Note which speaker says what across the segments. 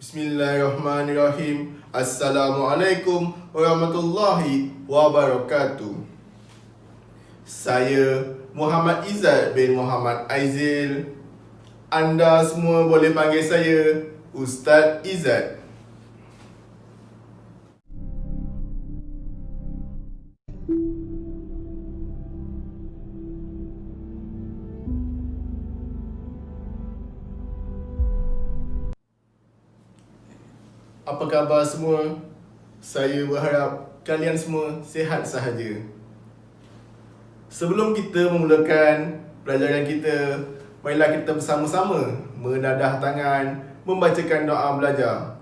Speaker 1: Bismillahirrahmanirrahim. Assalamualaikum warahmatullahi wabarakatuh. Saya Muhammad Izzat bin Muhammad Aizil. Anda semua boleh panggil saya Ustaz Izzat. Apa khabar semua? Saya berharap kalian semua sihat sahaja. Sebelum kita memulakan pelajaran kita, marilah kita bersama-sama menadah tangan, membacakan doa belajar.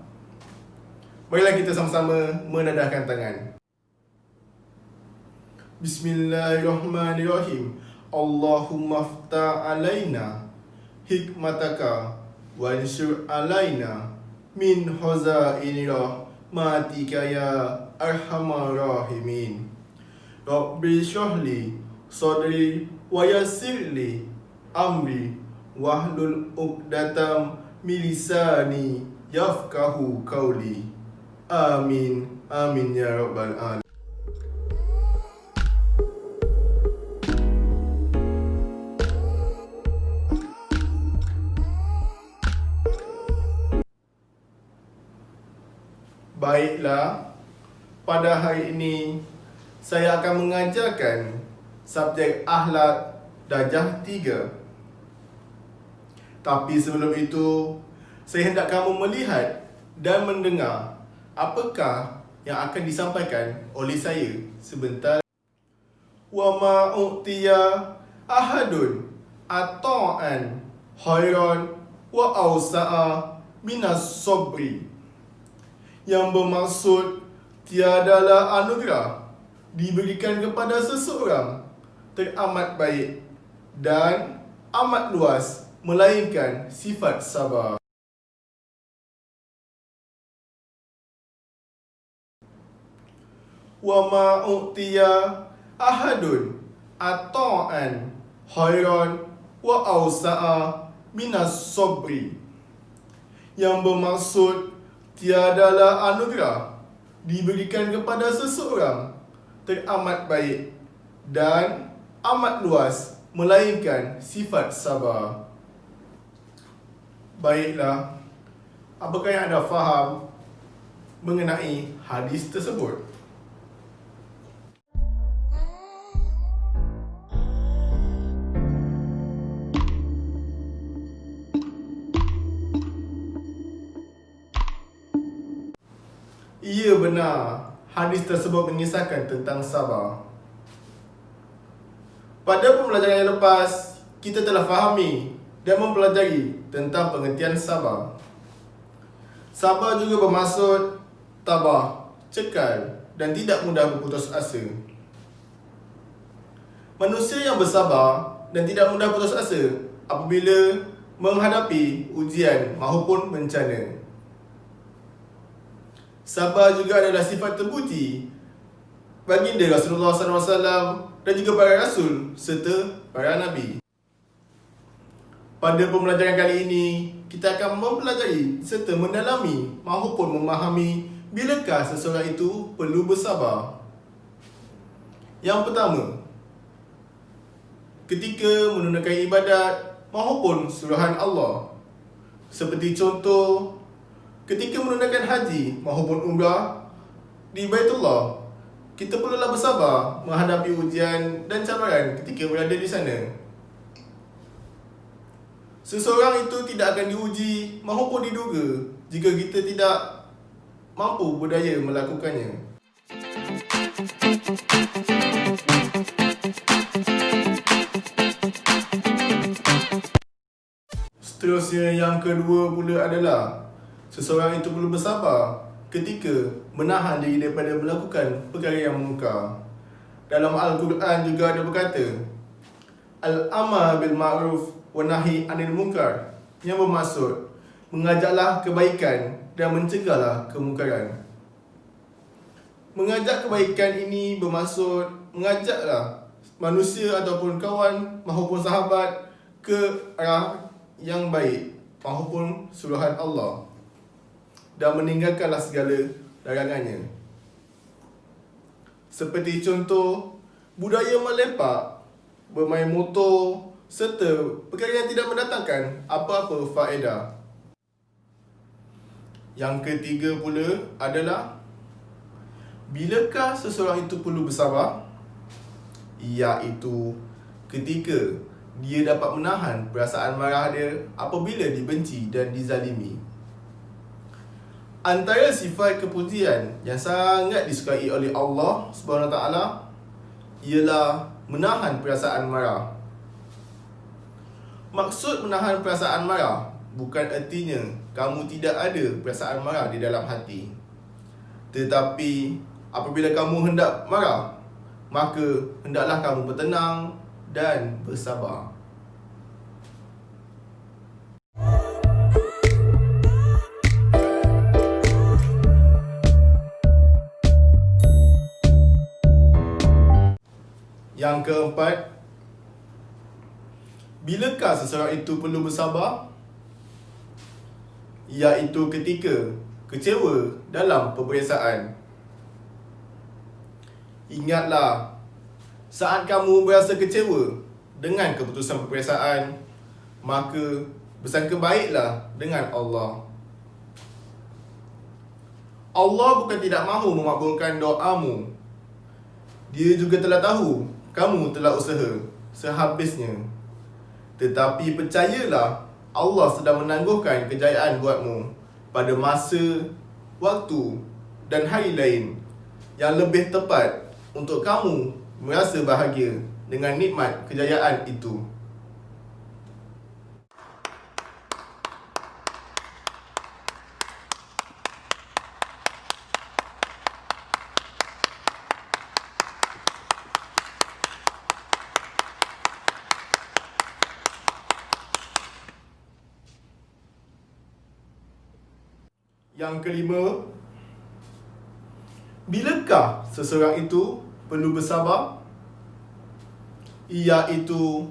Speaker 1: Marilah kita sama-sama menadahkan tangan. Bismillahirrahmanirrahim. Allahumma ftah alaina hikmataka wansyur alaina min khazaini rahmatika ya arhamar rahimin. Rabbi syrahli sadri wa yassirli amri wahlul uqdatam min lisani yafqahu qawli. Amin amin ya rabbal alamin. Baiklah, pada hari ini saya akan mengajarkan subjek akhlak darjah 3. Tapi sebelum itu, saya hendak kamu melihat dan mendengar apakah yang akan disampaikan oleh saya sebentar. Wa ma u'tiya ahadun ata'an khairan wa awsa'a minas sabri. Yang bermaksud tiadalah anugerah diberikan kepada seseorang teramat baik dan amat luas melainkan sifat sabar. Wa ma u'tiya ahadun ata'an khairan wa awsa'a minas sabri. Yang bermaksud tiadalah anugerah diberikan kepada seseorang teramat baik dan amat luas melainkan sifat sabar. Baiklah, apakah yang anda faham mengenai hadis tersebut? Ia benar, hadis tersebut mengisahkan tentang sabar. Pada pembelajaran yang lepas, kita telah fahami dan mempelajari tentang pengertian sabar. Sabar juga bermaksud tabah, cekal dan tidak mudah berputus asa. Manusia yang bersabar dan tidak mudah putus asa apabila menghadapi ujian maupun bencana. Sabar juga adalah sifat terpuji baginda Rasulullah SAW dan juga para rasul serta para nabi. Pada pembelajaran kali ini, kita akan mempelajari serta mendalami maupun memahami bilakah seseorang itu perlu bersabar. Yang pertama, ketika menunaikan ibadat maupun suruhan Allah. Seperti contoh, ketika menunaikan haji maupun umrah di Baitullah, kita perlulah bersabar menghadapi ujian dan cabaran ketika berada di sana. Seseorang itu tidak akan diuji maupun diduga jika kita tidak mampu berdaya melakukannya. Seterusnya, yang kedua pula adalah seseorang itu perlu bersabar ketika menahan diri daripada melakukan perkara yang mungkar. Dalam Al-Quran juga ada berkata, Al-amar bil ma'ruf wa nahi anil munkar, yang bermaksud mengajaklah kebaikan dan mencegahlah kemungkaran. Mengajak kebaikan ini bermaksud mengajaklah manusia ataupun kawan maupun sahabat ke arah yang baik maupun suruhan Allah. dan meninggalkanlah segala larangannya. Seperti contoh, budaya melepak, bermain motor serta perkara yang tidak mendatangkan apa-apa faedah. Yang ketiga pula adalah, bilakah seseorang itu perlu bersabar? Iaitu ketika dia dapat menahan perasaan marah dia apabila dibenci dan dizalimi. Antara sifat kepujian yang sangat disukai oleh Allah SWT ialah menahan perasaan marah. Maksud menahan perasaan marah bukan ertinya kamu tidak ada perasaan marah di dalam hati. Tetapi apabila kamu hendak marah, maka hendaklah kamu bertenang dan bersabar. Yang keempat, bilakah seseorang itu perlu bersabar? Iaitu ketika kecewa dalam peperiksaan. Ingatlah, saat kamu berasa kecewa dengan keputusan peperiksaan, maka bersangka baiklah dengan Allah. Allah bukan tidak mahu memakbulkan doamu. Dia juga telah tahu kamu telah usaha sehabisnya. Tetapi percayalah, Allah sedang menangguhkan kejayaan buatmu pada masa, waktu dan hari lain yang lebih tepat untuk kamu merasa bahagia dengan nikmat kejayaan itu. Yang kelima, bilakah seseorang itu perlu bersabar? Iaitu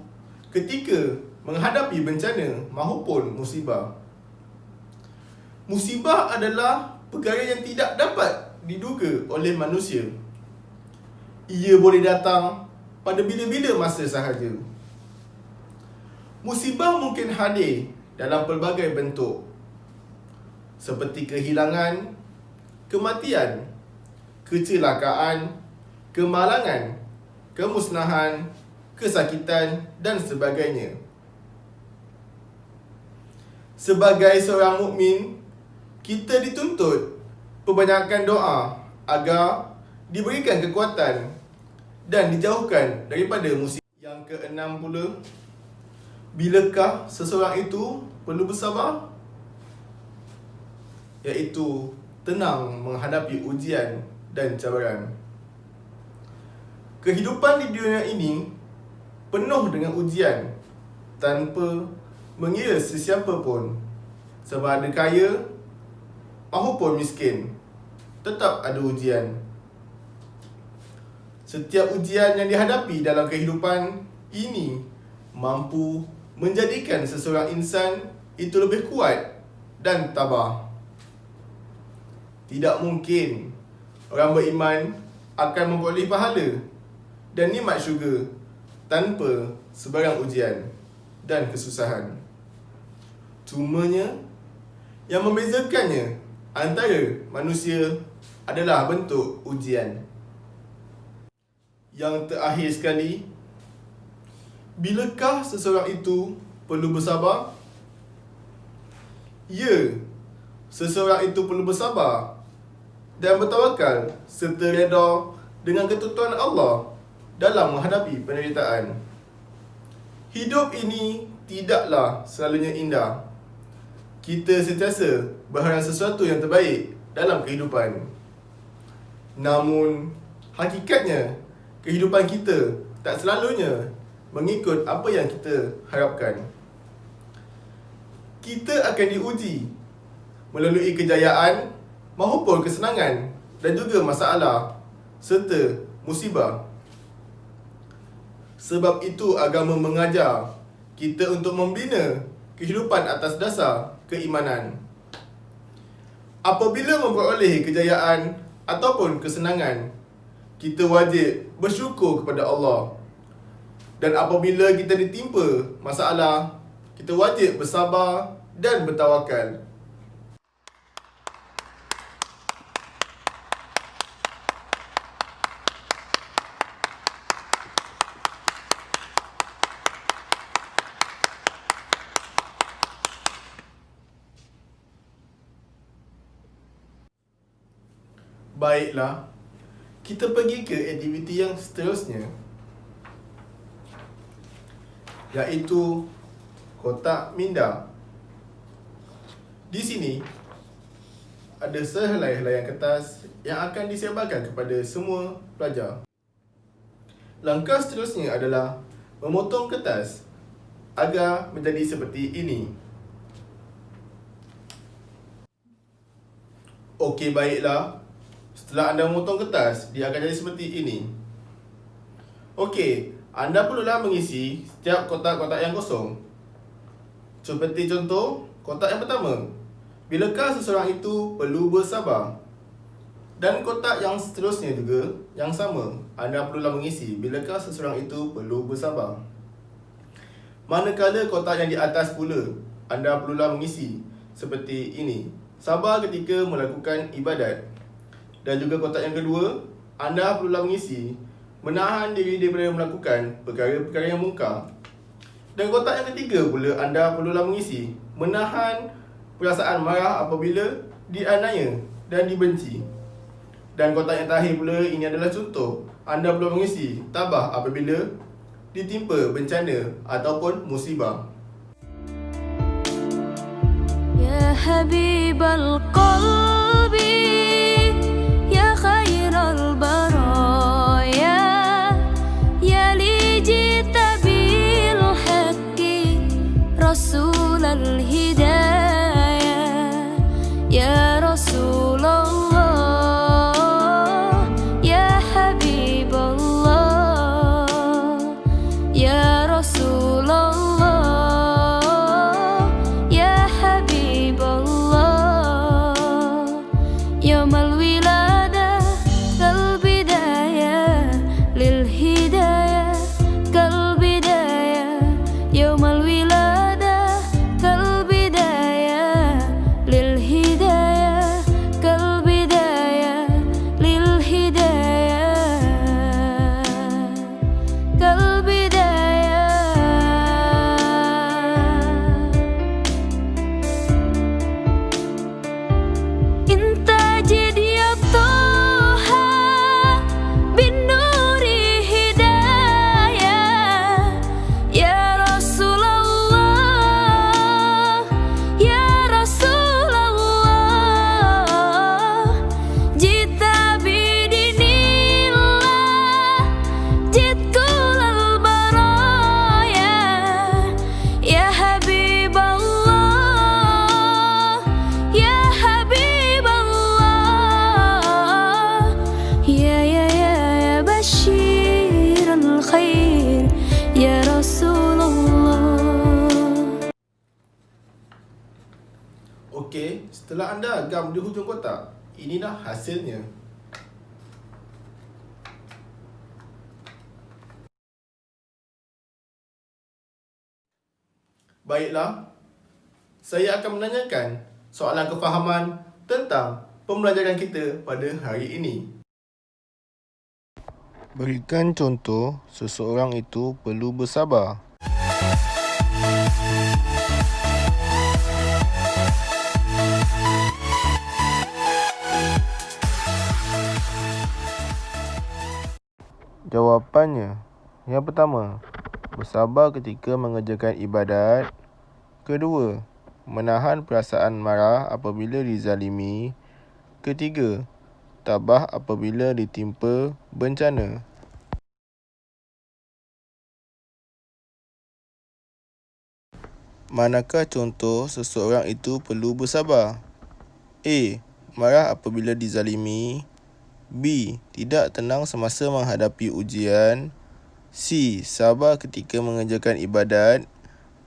Speaker 1: ketika menghadapi bencana maupun musibah. Musibah adalah perkara yang tidak dapat diduga oleh manusia. Ia boleh datang pada bila-bila masa sahaja. Musibah mungkin hadir dalam pelbagai bentuk, seperti kehilangan, kematian, kecelakaan, kemalangan, kemusnahan, kesakitan dan sebagainya. Sebagai seorang mukmin, kita dituntut perbanyakkan doa agar diberikan kekuatan dan dijauhkan daripada musibah. Yang keenam pula, bilakah seseorang itu perlu bersabar? Iaitu tenang menghadapi ujian dan cabaran. Kehidupan di dunia ini penuh dengan ujian tanpa mengira sesiapa pun, sama ada kaya maupun miskin, tetap ada ujian. Setiap ujian yang dihadapi dalam kehidupan ini mampu menjadikan seseorang insan itu lebih kuat dan tabah. Tidak mungkin orang beriman akan memperoleh pahala dan nikmat syurga tanpa sebarang ujian dan kesusahan. Cumanya, yang membezakannya antara manusia adalah bentuk ujian. Yang terakhir sekali, bilakah seseorang itu perlu bersabar? Ya, seseorang itu perlu bersabar dan bertawakal serta redha dengan ketentuan Allah dalam menghadapi penderitaan. Hidup ini tidaklah selalunya indah. Kita sentiasa berharap sesuatu yang terbaik dalam kehidupan. Namun, hakikatnya kehidupan kita tak selalunya mengikut apa yang kita harapkan. Kita akan diuji melalui kejayaan maupun kesenangan dan juga masalah serta musibah. Sebab itu agama mengajar kita untuk membina kehidupan atas dasar keimanan. Apabila memperoleh kejayaan ataupun kesenangan, kita wajib bersyukur kepada Allah. Dan apabila kita ditimpa masalah, kita wajib bersabar dan bertawakal. Baiklah, kita pergi ke aktiviti yang seterusnya, iaitu kotak minda. Di sini ada sehelai-helaian kertas yang akan disebarkan kepada semua pelajar. Langkah seterusnya adalah memotong kertas agar menjadi seperti ini. Okey, baiklah. Setelah anda memotong kertas, dia akan jadi seperti ini. Okey, anda perlulah mengisi setiap kotak-kotak yang kosong. Seperti contoh, kotak yang pertama. Bilakah seseorang itu perlu bersabar? Dan kotak yang seterusnya juga yang sama. Anda perlulah mengisi bilakah seseorang itu perlu bersabar. Manakala kotak yang di atas pula, anda perlulah mengisi seperti ini. Sabar ketika melakukan ibadat. Dan juga kotak yang kedua, anda perlulah mengisi menahan diri daripada melakukan perkara-perkara yang mungkar. Dan kotak yang ketiga pula, anda perlulah mengisi menahan perasaan marah apabila dianiaya dan dibenci. Dan kotak yang terakhir pula, ini adalah contoh. Anda perlu mengisi tabah apabila ditimpa bencana ataupun musibah.
Speaker 2: Ya Habibal Qalbi, ya Khairal Baraya, ya li jita bil haqqi Rasulal Hidayah, ya Rasulullah, ya Habiballah, ya Rasulullah, ya Habiballah, yaumal wiladah kal bidayah lil hidayah, kal bidayah, yaumal wiladah kal bidayah lil hidayah, kal bidayah lil hidayah, kal bidayah. Inta jadi Toha bin nuri hidayah, ya Rasulullah, ya Rasulullah, jita bidinillah, jitkul al-baraya, ya Habiballah, ya Habiballah, ya Bashir al-Khair, ya Rasulullah.
Speaker 1: Okey, setelah anda agam di hujung kotak, inilah hasilnya. Baiklah, saya akan menanyakan soalan kefahaman tentang pembelajaran kita pada hari ini. Berikan contoh seseorang itu perlu bersabar. Jawapannya, yang pertama, bersabar ketika mengerjakan ibadat. Kedua, menahan perasaan marah apabila dizalimi. Ketiga, tabah apabila ditimpa bencana. Manakah contoh seseorang itu perlu bersabar? A. Marah apabila dizalimi. B. Tidak tenang semasa menghadapi ujian. C. Sabar ketika mengerjakan ibadat.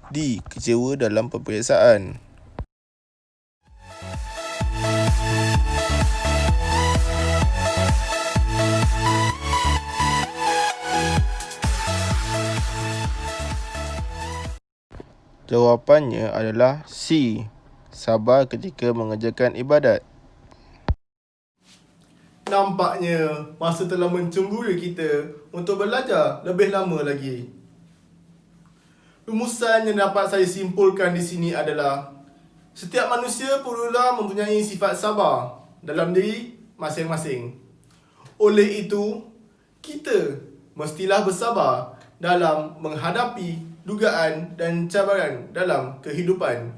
Speaker 1: D. Kecewa dalam peperiksaan.
Speaker 3: Jawapannya adalah C. Sabar ketika mengerjakan ibadat.
Speaker 1: Nampaknya masa telah mencemburi kita untuk belajar lebih lama lagi. Rumusan yang dapat saya simpulkan di sini adalah setiap manusia perlulah mempunyai sifat sabar dalam diri masing-masing. Oleh itu, kita mestilah bersabar dalam menghadapi dugaan dan cabaran dalam kehidupan.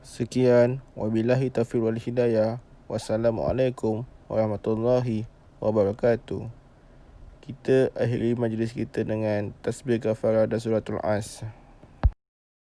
Speaker 3: Sekian, wabillahi taufiq wal hidayah. Wassalamualaikum warahmatullahi wabarakatuh. Kita akhiri majlis kita dengan tasbih kafarah dan suratul As.